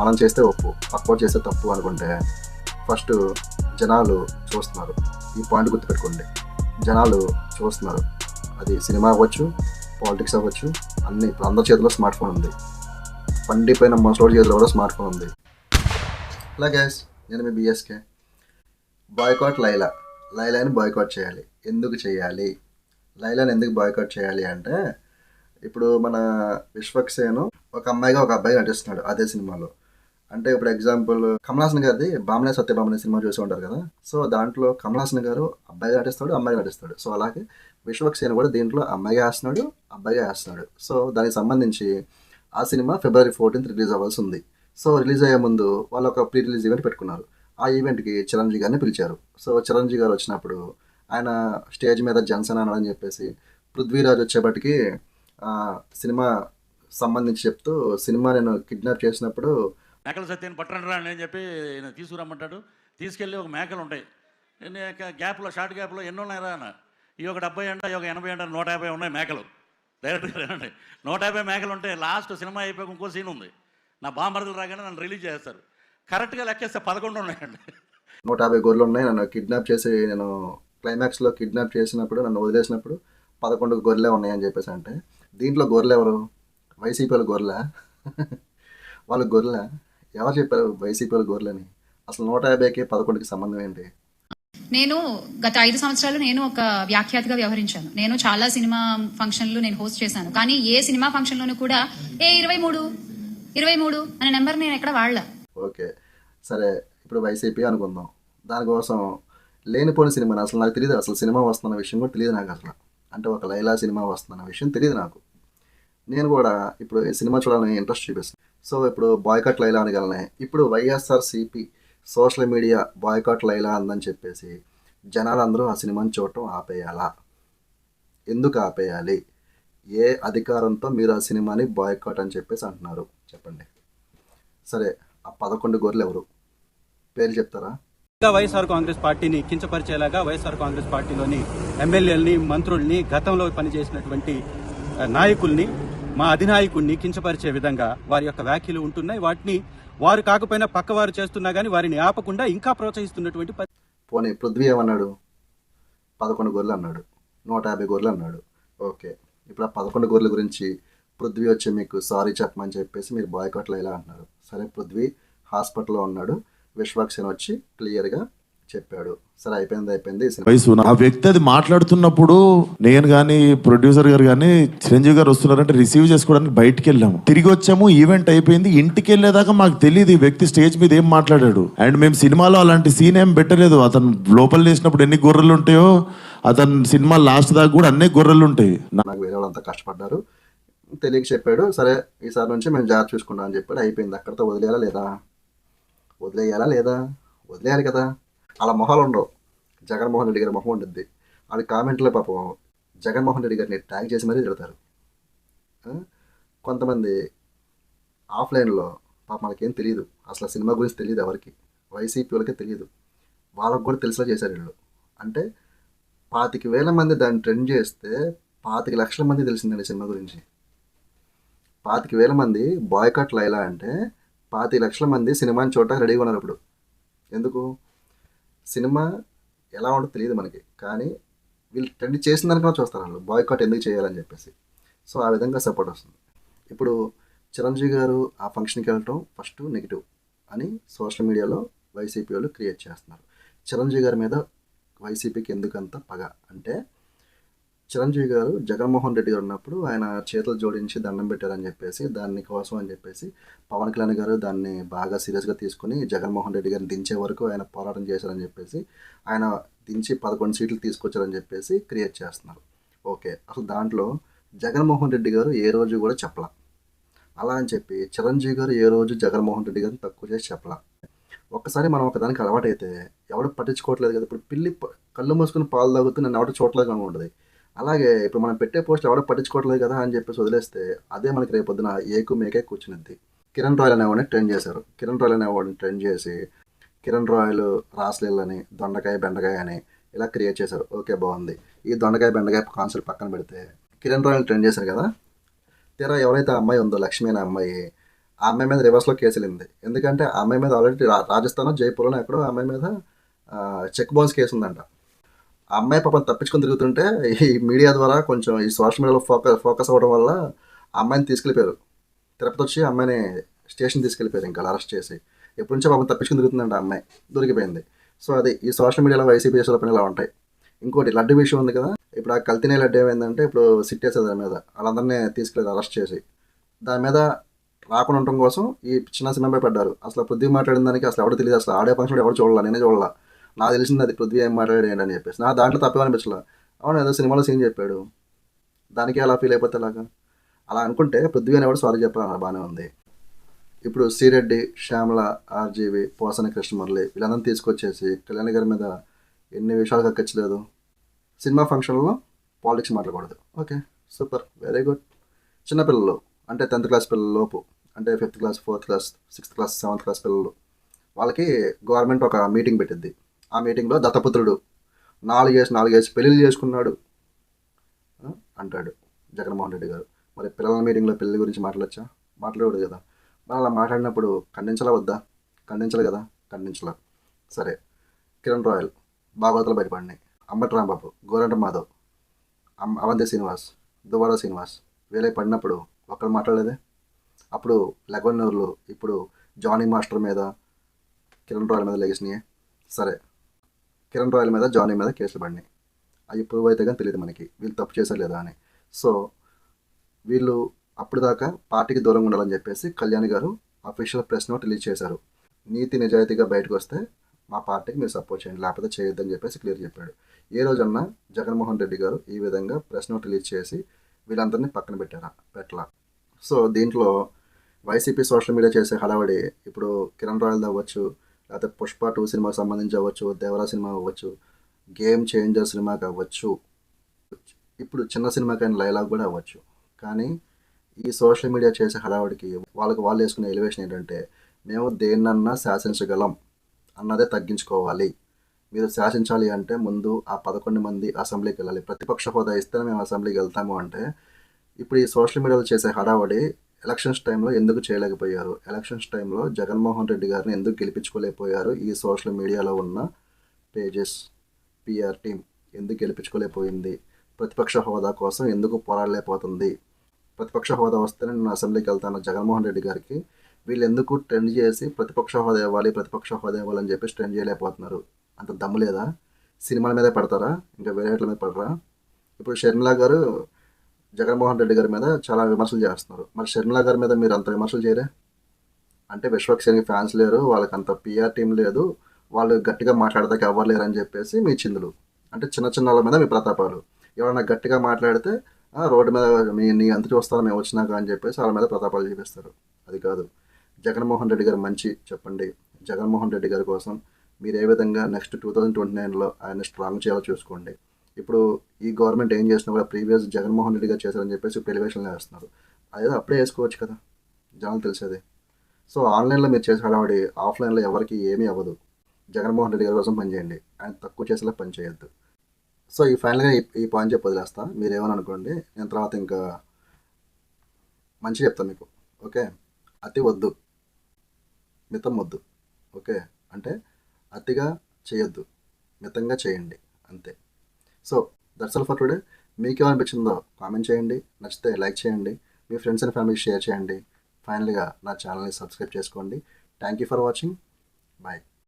మనం చేస్తే ఒప్పు, పక్కోడు చేస్తే తప్పు అనుకుంటే ఫస్ట్ జనాలు చూస్తున్నారు. ఈ పాయింట్ గుర్తుపెట్టుకోండి, జనాలు చూస్తున్నారు. అది సినిమా అవ్వచ్చు, పాలిటిక్స్ అవ్వచ్చు, అన్నీ. ఇప్పుడు అందరి చేతిలో స్మార్ట్ ఫోన్ ఉంది, పండిపోయిన ముసలోడి చేతిలో కూడా స్మార్ట్ ఫోన్ ఉంది. ఇలా గ్యాస్, నేను మీ బిఎస్కే. బాయ్కాట్ లైలా. లైలాని బాయ్కాట్ చేయాలి. ఎందుకు చేయాలి? లైలాని ఎందుకు బాయ్కాట్ చేయాలి అంటే, ఇప్పుడు మన విశ్వక్సేను ఒక అమ్మాయిగా ఒక అబ్బాయి నటిస్తున్నాడు అదే సినిమాలో. అంటే ఇప్పుడు ఎగ్జాంపుల్ కమల్ హాసన్ గారిది బామనే సత్యభామనే సినిమా చూసి ఉంటారు కదా. సో దాంట్లో కమల్ హాసన్ గారు అబ్బాయిగా నటిస్తాడు, అమ్మాయిగా నటిస్తాడు. సో అలాగే విశ్వక్సేన్ కూడా దీంట్లో అమ్మాయిగా వేస్తున్నాడు, అబ్బాయిగా వేస్తున్నాడు. సో దానికి సంబంధించి ఆ సినిమా February 14th రిలీజ్ అవ్వాల్సి ఉంది. సో రిలీజ్ అయ్యే ముందు వాళ్ళు ఒక ప్రీ రిలీజ్ ఈవెంట్ పెట్టుకున్నారు. ఆ ఈవెంట్కి చిరంజీవి గారిని పిలిచారు. సో చిరంజీవి గారు వచ్చినప్పుడు ఆయన స్టేజ్ మీద జన్సన్ అని చెప్పేసి పృథ్వీరాజ్ వచ్చేపటికి సినిమా సంబంధించి చెప్తూ, సినిమా నేను కిడ్నాప్ చేసినప్పుడు మేకల సత్యాన్ని పట్టండి అని చెప్పి తీసుకురమ్మంటాడు. తీసుకెళ్ళి ఒక మేకలు ఉంటాయి గ్యాప్లో, షార్ట్ గ్యాప్లో ఎన్ని ఉన్నాయరా అన్న, ఈ ఒక 70 అంట, ఈ ఒక 80 అంట, 150 ఉన్నాయి మేకలు. డైరెక్ట్గా రండి, 150 మేకలు ఉంటాయి. లాస్ట్ సినిమా అయిపోయి ఇంకో సీన్ ఉంది, నా బాంబర్దులు రాగానే నన్ను రిలీజ్ చేస్తారు. కరెక్ట్గా లెక్కేస్తే 11 ఉన్నాయండి. 150 గొర్రెలు ఉన్నాయి. నన్ను కిడ్నాప్ చేసి, నేను క్లైమాక్స్లో కిడ్నాప్ చేసినప్పుడు, నన్ను వదిలేసినప్పుడు 11 గొర్రెలే ఉన్నాయని చెప్పేసి. అంటే దీంట్లో గొర్రెలు ఎవరు? వైసీపీ వాళ్ళ గొర్రెలా? వాళ్ళ గొర్రెలా? ఎవరు చెప్పారు వైసీపీ వాళ్ళ గొర్రెలని? అసలు 150కి 11కి సంబంధం ఏంటి? నేను గత 5 సంవత్సరాలు నేను ఒక వ్యాఖ్యాతగా వ్యవహరించాను. నేను చాలా సినిమా ఫంక్షన్లు నేను హోస్ట్ చేశాను. కానీ ఏ సినిమా ఫంక్షన్లోనూ కూడా 23 అనే నెంబర్ నేను ఎక్కడ వాడలా. ఓకే సరే, ఇప్పుడు వైసీపీ అనుకుందాం. దానికోసం లేనిపోయిన సినిమా, అసలు నాకు తెలియదు, అసలు సినిమా వస్తున్న విషయం కూడా తెలియదు నాకు అసలు. అంటే ఒక లైలా సినిమా వస్తున్న విషయం తెలియదు నాకు. నేను కూడా ఇప్పుడు ఈ సినిమా చూడాలని ఇంట్రెస్ట్ చూపిస్తాను. సో ఇప్పుడు బాయ్కాట్ లైలా అనగలనే. ఇప్పుడు YSRCP social media boycott Laila అందని చెప్పేసి జనాలందరూ ఆ సినిమాని చూడటం ఆపేయాలా? ఎందుకు ఆపేయాలి? ఏ అధికారంతో మీరు ఆ సినిమాని బాయ్కాట్ అని చెప్పేసి అంటున్నారు చెప్పండి. సరే, ఆ 11 గొర్రెలు ఎవరు? పేరు చెప్తారా? వైఎస్ఆర్ కాంగ్రెస్ పార్టీని కించపరిచేలాగా వైఎస్ఆర్ కాంగ్రెస్ పార్టీలోని ఎమ్మెల్యేలని, మంత్రుల్ని, గతంలో పనిచేసినటువంటి నాయకుల్ని, మా అధినాయకుడిని కించపరిచే విధంగా వారి యొక్క వ్యాఖ్యలు ఉంటున్నాయి. వాటిని వారు కాకపోయినా పక్కవారు చేస్తున్నా కానీ వారిని ఆపకుండా ఇంకా ప్రోత్సహిస్తున్నటువంటి. పోనీ పృథ్వీ ఏమన్నాడు? 11 గొర్రెలు అన్నాడు, 150 గొర్రెలు అన్నాడు. ఓకే, ఇప్పుడు ఆ 11 గొర్రెల గురించి పృథ్వీ వచ్చి మీకు సారీ చెప్పమని చెప్పేసి మీరు బాయ్కాట్లో ఇలా అంటున్నారు. సరే, పృథ్వీ హాస్పిటల్లో ఉన్నాడు, విశ్వక్సేన్ వచ్చి క్లియర్గా చెప్పాడు. సరే, అయిపోయింది. వయసు ఆ వ్యక్తి అది మాట్లాడుతున్నప్పుడు నేను కానీ ప్రొడ్యూసర్ గారు కానీ చిరంజీవి గారు వస్తున్నారంటే రిసీవ్ చేసుకోవడానికి బయటికి వెళ్ళాము. తిరిగి వచ్చాము, ఈవెంట్ అయిపోయింది. ఇంటికి వెళ్ళేదాకా మాకు తెలియదు ఈ వ్యక్తి స్టేజ్ మీద ఏం మాట్లాడాడు. అండ్ మేము సినిమాలో అలాంటి సీన్ ఏం పెట్టలేదు. అతను లోపల వేసినప్పుడు ఎన్ని గొర్రెలు ఉంటాయో, అతను సినిమా లాస్ట్ దాకా కూడా అన్ని గొర్రెలు ఉంటాయి. నాకు వేరే వాళ్ళంతా కష్టపడ్డారు, తెలియక చెప్పాడు. సరే, ఈసారి నుంచి మేము జాగ్రత్త చూసుకుంటాం అని చెప్పాడు. అయిపోయింది. అక్కడితో వదిలేయాలా లేదా? వదిలేయాలి కదా. అలా మొహాలు ఉండవు. జగన్మోహన్ రెడ్డి గారి మొహం ఉంటుంది. వాళ్ళ కామెంట్లో పాపం జగన్మోహన్ రెడ్డి గారిని ట్యాగ్ చేసి మరీ తిడతారు. కొంతమంది ఆఫ్లైన్లో పాపం వాళ్ళకేం తెలియదు, అసలు సినిమా గురించి తెలియదు ఎవరికి. వైసీపీ వాళ్ళకే తెలియదు, వాళ్ళకు కూడా తెలిసేలా చేశారు వీళ్ళు. అంటే 25,000 మంది దాన్ని ట్రెండ్ చేస్తే 25 లక్షల మంది తెలిసిందండి సినిమా గురించి. 25,000 మంది బాయ్కాట్ లైలా అంటే 25 లక్షల మంది సినిమాని చూడటానికి రెడీగా ఉన్నారు ఇప్పుడు. ఎందుకు? సినిమా ఎలా ఉంటుందో తెలియదు మనకి, కానీ వీళ్ళు ట్రెండ్ చేసిన దానికన్నా చూస్తారు వాళ్ళు బాయ్కాట్ ఎందుకు చేయాలని చెప్పేసి. సో ఆ విధంగా సపోర్ట్ వస్తుంది. ఇప్పుడు చిరంజీవి గారు ఆ ఫంక్షన్కి వెళ్ళటం ఫస్ట్ నెగిటివ్ అని సోషల్ మీడియాలో వైసీపీ వాళ్ళు క్రియేట్ చేస్తున్నారు. చిరంజీవి గారి మీద వైసీపీకి ఎందుకంత పగ అంటే, చిరంజీవి గారు జగన్మోహన్ రెడ్డి గారు ఉన్నప్పుడు ఆయన చేతులు జోడించి దండం పెట్టారని చెప్పేసి, దాని కోసం అని చెప్పేసి పవన్ కళ్యాణ్ గారు దాన్ని బాగా సీరియస్గా తీసుకుని జగన్మోహన్ రెడ్డి గారిని దించే వరకు ఆయన పోరాటం చేశారని చెప్పేసి, ఆయన దించి 11 సీట్లు తీసుకొచ్చారని చెప్పేసి క్రియేట్ చేస్తున్నారు. ఓకే, అసలు దాంట్లో జగన్మోహన్ రెడ్డి గారు ఏ రోజు కూడా చెప్పలా. అలా అని చెప్పి చిరంజీవి గారు ఏ రోజు జగన్మోహన్ రెడ్డి గారిని తక్కువ చేసి చెప్పలా. ఒక్కసారి మనం ఒకదానికి అలవాటైతే ఎవడు పట్టించుకోవట్లేదు కదా. ఇప్పుడు పిల్లి కళ్ళు మూసుకుని పాలు తాగుతూ నన్ను ఎవడ చూడలేదు అని ఉంటుంది. అలాగే ఇప్పుడు మనం పెట్టే పోస్ట్ ఎవడో పట్టించుకోవట్లేదు కదా అని చెప్పేసి వదిలేస్తే అదే మనకి రేపొద్దున ఏకు మేకే కూర్చునిద్ది. కిరణ్ రాయల్ అనేవాడిని ట్రెండ్ చేశారు. కిరణ్ రాయల్ అనేవాడిని ట్రెండ్ చేసి కిరణ్ రాయల్ రాస్లీలని, దొండకాయ బెండకాయ అని ఇలా క్రియేట్ చేశారు. ఓకే, బాగుంది. ఈ దొండకాయ బెండకాయ కాన్సెప్ట్ పక్కన పెడితే కిరణ్ రాయల్ ట్రెండ్ చేశారు కదా. తీరా ఎవరైతే అమ్మాయి ఉందో లక్ష్మి అనే అమ్మాయి ఆ అమ్మాయి మీద రివర్స్లో కేసు వెళ్ళింది. ఎందుకంటే ఆ అమ్మాయి మీద ఆల్రెడీ రాజస్థాన్ జైపూర్లో ఎక్కడో ఆ అమ్మాయి మీద చెక్ బౌన్స్ కేసు ఉందంట. ఆ అమ్మాయి పాపం తప్పించుకొని తిరుగుతుంటే ఈ మీడియా ద్వారా కొంచెం ఈ సోషల్ మీడియాలో ఫోకస్ అవ్వడం వల్ల ఆ అమ్మాయిని తీసుకెళ్ళిపోయారు. తిరుపతి వచ్చి ఆ అమ్మాయిని స్టేషన్ తీసుకెళ్ళిపోయారు, ఇంకా అరెస్ట్ చేసి. ఎప్పటి నుంచో పాపం తప్పించుకొని తిరుగుతుందంట ఆ అమ్మాయి, దొరికిపోయింది. సో అది ఈ సోషల్ మీడియాలో వైసీపీ చేసే పని ఇలా ఉంటాయి. ఇంకోటి లడ్డు విషయం ఉంది కదా, ఇప్పుడు ఆ కల్తీనే లడ్డు ఏమైందంటే ఇప్పుడు సిట్టేసేది దాని మీద, వాళ్ళందరినీ తీసుకెళ్ళి అరెస్ట్ చేసి దాని మీద రాకుండా ఉండటం కోసం ఈ చిన్న సినిమాపై పడ్డారు. అసలు పృథ్వీ మాట్లాడిన దానికి అసలు ఎవరు తెలియదు, అసలు ఆడే ఫంక్షన్ ఎవరు చూడాల, నేనే చూడాల. నాకు తెలిసింది అది పృథ్వీ ఏం మాట్లాడాడు అని చెప్పేసి. నా దాంట్లో తప్పేమనిపించలే. అవును ఏదో సినిమాలో సీన్ చెప్పాడు, దానికి అలా ఫీల్ అయిపోతే అలాగా. అలా అనుకుంటే పృథ్వీ అనేవాడు సారీ చెప్పాలి, బాగానే ఉంది. ఇప్పుడు శ్రీరెడ్డి, శ్యామల, ఆర్జీవి, పోసన కృష్ణమురళి వీళ్ళందరినీ తీసుకొచ్చేసి కళ్యాణ్ గారి మీద ఎన్ని విషయాలు కక్కచ్చలేదు. సినిమా ఫంక్షన్లో పాలిటిక్స్ మాట్లాడకూడదు. Okay, super, very good. చిన్నపిల్లలు అంటే 10th క్లాస్ పిల్లల లోపు, అంటే 5th class, 4th class, 6th class, 7th class పిల్లలు, వాళ్ళకి గవర్నమెంట్ ఒక మీటింగ్ పెట్టింది. ఆ మీటింగ్లో దత్తపుత్రుడు 4 పెళ్ళిళ్ళు చేసుకున్నాడు అంటాడు జగన్మోహన్ రెడ్డి గారు. మరి పిల్లల మీటింగ్లో పెళ్లి గురించి మాట్లాడచ్చా? మాట్లాడకూడదు కదా. మరి అలా మాట్లాడినప్పుడు ఖండించలా వద్దా? ఖండించలే కదా, ఖండించలా. సరే, కిరణ్ రాయల్ భాగవతలు బయటపడినాయి, అంబటి రాంబాబు, గోరంట మాధవ్, అవంతి శ్రీనివాస్, దువ్వాడ శ్రీనివాస్ వీళ్ళే పడినప్పుడు ఒక్కరు మాట్లాడలేదే. అప్పుడు లెగవన్నూరులు ఇప్పుడు జానీ మాస్టర్ మీద, కిరణ్ రాయల్ మీద లెగసినాయే. సరే, కిరణ్ రాయల్ మీద, జానీ మీద కేసులు పడినాయి. అవి ప్రూవ్ అయితే కానీ తెలియదు మనకి వీళ్ళు తప్పు చేశారు లేదా అని. సో వీళ్ళు అప్పుడు దాకా పార్టీకి దూరంగా ఉండాలని చెప్పేసి కళ్యాణ్ గారు అఫీషియల్ ప్రెస్ నోట్ రిలీజ్ చేశారు. నీతి నిజాయితీగా బయటకు వస్తే మా పార్టీకి మీరు సపోర్ట్ చేయండి, లేకపోతే చేయొద్దని చెప్పేసి క్లియర్ చెప్పాడు. ఏ రోజన్నా జగన్మోహన్ రెడ్డి గారు ఈ విధంగా ప్రెస్ నోట్ రిలీజ్ చేసి వీళ్ళందరినీ పక్కన పెట్టలా. సో దీంట్లో వైసీపీ సోషల్ మీడియా చేసే హడావడి, ఇప్పుడు కిరణ్ రాయల్ అవ్వచ్చు, లేకపోతే పుష్ప 2 సినిమాకి సంబంధించి అవ్వచ్చు, దేవరా సినిమా అవ్వచ్చు, గేమ్ చేంజర్ సినిమాకి అవ్వచ్చు, ఇప్పుడు చిన్న సినిమాకైన లైలాగ్ కూడా అవ్వచ్చు. కానీ ఈ సోషల్ మీడియా చేసే హడావడికి వాళ్ళకి వాళ్ళు వేసుకునే ఎలివేషన్ ఏంటంటే మేము దేన్నన్నా శాసించగలం అన్నదే తగ్గించుకోవాలి. మీరు శాసించాలి అంటే ముందు ఆ 11 మంది అసెంబ్లీకి వెళ్ళాలి, ప్రతిపక్ష హోదా ఇస్తేనే మేము అసెంబ్లీకి వెళ్తాము అంటే. ఇప్పుడు ఈ సోషల్ మీడియాలో చేసే హడావడి ఎలక్షన్స్ టైంలో ఎందుకు చేయలేకపోయారు? ఎలక్షన్స్ టైంలో జగన్మోహన్ రెడ్డి గారిని ఎందుకు గెలిపించుకోలేకపోయారు? ఈ సోషల్ మీడియాలో ఉన్న పేజెస్, పిఆర్ టీం ఎందుకు గెలిపించుకోలేకపోయింది? ప్రతిపక్ష హోదా కోసం ఎందుకు పోరాడలేకపోతుంది? ప్రతిపక్ష హోదా వస్తేనే నేను అసెంబ్లీకి వెళ్తాను జగన్మోహన్ రెడ్డి గారికి వీళ్ళు ఎందుకు ట్రెండ్ చేసి ప్రతిపక్ష హోదా ఇవ్వాలని చెప్పేసి ట్రెండ్ చేయలేకపోతున్నారు? అంత దమ్ము లేదా? సినిమాల మీదే పడతారా, ఇంకా వేరే వాటి మీద పడరా? ఇప్పుడు షర్మిల గారు జగన్మోహన్ రెడ్డి గారి మీద చాలా విమర్శలు చేస్తున్నారు. మరి షర్మిల గారి మీద మీరు అంత విమర్శలు చేయరే? అంటే విశ్వక్సేన్కి ఫ్యాన్స్ లేరు, వాళ్ళకి అంత పిఆర్ టీం లేదు, వాళ్ళు గట్టిగా మాట్లాడదాకా ఎవరు లేరు అని చెప్పేసి మీ చిందులు. అంటే చిన్న వాళ్ళ మీద మీ ప్రతాపాలు. ఎవరైనా గట్టిగా మాట్లాడితే రోడ్డు మీద నీ అంత చూస్తారా మేము వచ్చినాక అని చెప్పేసి వాళ్ళ మీద ప్రతాపాలు చూపిస్తారు. అది కాదు. జగన్మోహన్ రెడ్డి గారు మంచి చెప్పండి. జగన్మోహన్ రెడ్డి గారి కోసం మీరు ఏ విధంగా నెక్స్ట్ 2029లో ఆయన స్ట్రాంగ్ చేయాలో చూసుకోండి. ఇప్పుడు ఈ గవర్నమెంట్ ఏం చేసినా కూడా ప్రీవియస్ జగన్మోహన్ రెడ్డి గారు చేశారని చెప్పేసి ఇప్పుడు ఎలివేషన్లు వేస్తున్నారు. అదేదో అప్పుడే వేసుకోవచ్చు కదా, జనాలు తెలిసేది. సో ఆన్లైన్లో మీరు చేసే హడావడి ఆఫ్లైన్లో ఎవరికి ఏమీ అవ్వదు. జగన్మోహన్ రెడ్డి గారి కోసం పనిచేయండి, ఆయన తక్కువ చేసేలా పని చేయొద్దు. సో ఈ ఫైనల్గా ఈ పాయింట్ చెప్పి వదిలేస్తా, మీరు ఏమని అనుకోండి. నేను తర్వాత ఇంకా మంచి చెప్తాను మీకు. ఓకే, అతి వద్దు, మితం వద్దు. ఓకే, అంటే అతిగా చేయొద్దు, మితంగా చేయండి, అంతే. So that's all for today. మీకు ఏమనిపించిందో కామెంట్ చేయండి, నచ్చితే లైక్ చేయండి, మీ ఫ్రెండ్స్ అండ్ ఫ్యామిలీకి షేర్ చేయండి. ఫైనల్గా నా ఛానల్ని సబ్స్క్రైబ్ చేసుకోండి. Thank you for watching. Bye.